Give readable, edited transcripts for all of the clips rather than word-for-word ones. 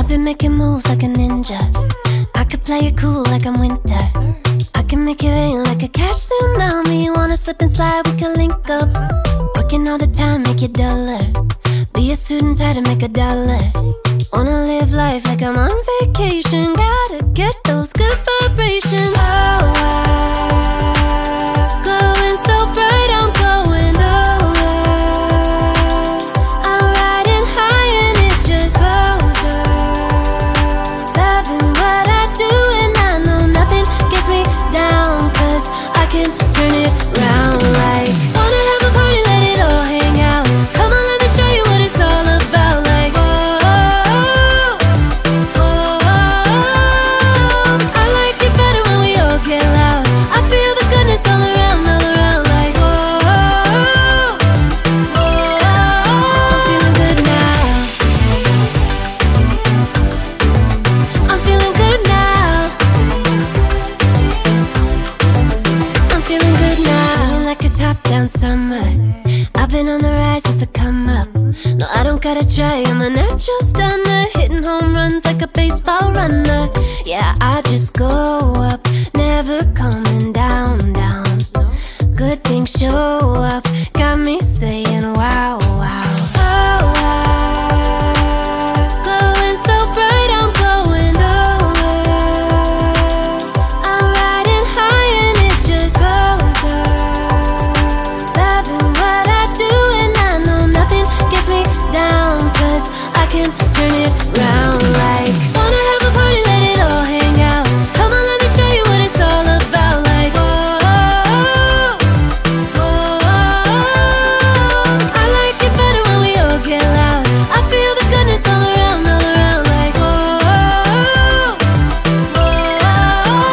I've been making moves like a ninja. I could play it cool like I'm winter. I can make it rain like a cash tsunami. Wanna slip and slide, we can link up. Working all the time, make it duller. Be a student, try to make $1. Wanna live life like I'm on vacation. Gotta get those good vibrations. Oh, glowing so bright, I'm going lower. I'm riding high and it just goes up. Loving what I do and I know nothing gets me down, 'cause I can turn it round like. Wanna have a party, let it all hang out. Come on, let me show you what it's all about. Like, whoa, I like it better when we all get loud. I feel the goodness all around, like, whoa, I'm feeling good now. I'm feeling good now. I'm feeling good now. Feeling like a top-down summer. I've been on the rise, it's a come up. No, I don't gotta try, I'm a natural stunner. Hitting home runs like a baseball runner. Yeah, I just go up, never coming down, down. Good things show up, got me saying wow, wow. Oh, glowing so bright, I'm going lower. I'm riding high and it just goes up. Loving what I do and I know nothing gets me down, 'cause I can turn it round like. Wanna have a party, let it all hang out. Come on, let me show you what it's all about. Like, whoa, I like it better when we all get loud. I feel the goodness all around, like, whoa,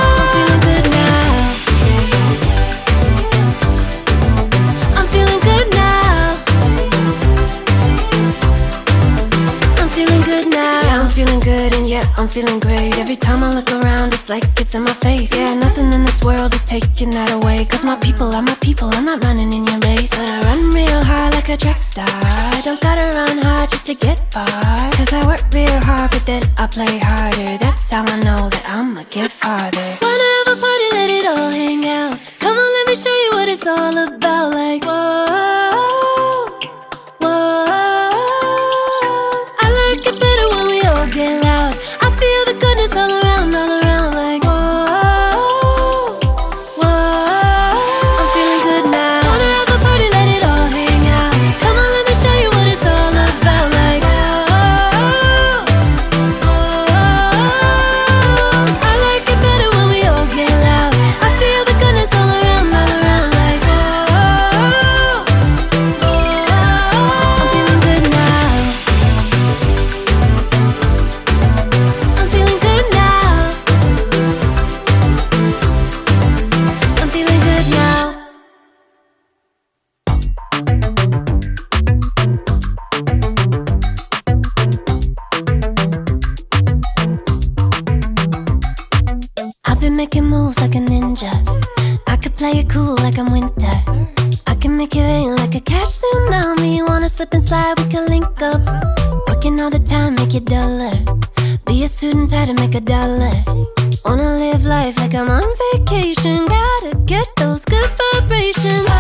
I'm feeling good now. I'm feeling good now. I'm feeling good now. Yeah, I'm feeling good and yeah, I'm feeling great. Every time I look around, it's like it's in my face. Yeah, nothing in this world is taking that away. 'Cause my people are my people, I'm not running in your race. But I run real hard like a track star. I don't gotta run hard just to get far. 'Cause I work real hard, but then I play harder. That's how I know that I'ma get farther. Wanna have a party, let it all hang out. Come on, let me show you what it's all about. Like, whoa, I like it better when we all get loud. I feel the goodness all around, like, whoa, I'm feeling good now. Wanna have a party, let it all hang out. Come on, let me show you what it's all about. Like, I like it better when we all get loud. I feel the goodness all around, like, I'm feeling good now. I'm feeling good now. I'm feeling good now. I've been making moves like a ninja. I could play it cool like I'm winter. I can make it rain like a cash tsunami. Wanna slip and slide, we can link up. Working all the time, make it duller. Be a student, try to make $1. Wanna live life like I'm on vacation. Gotta get those good vibrations.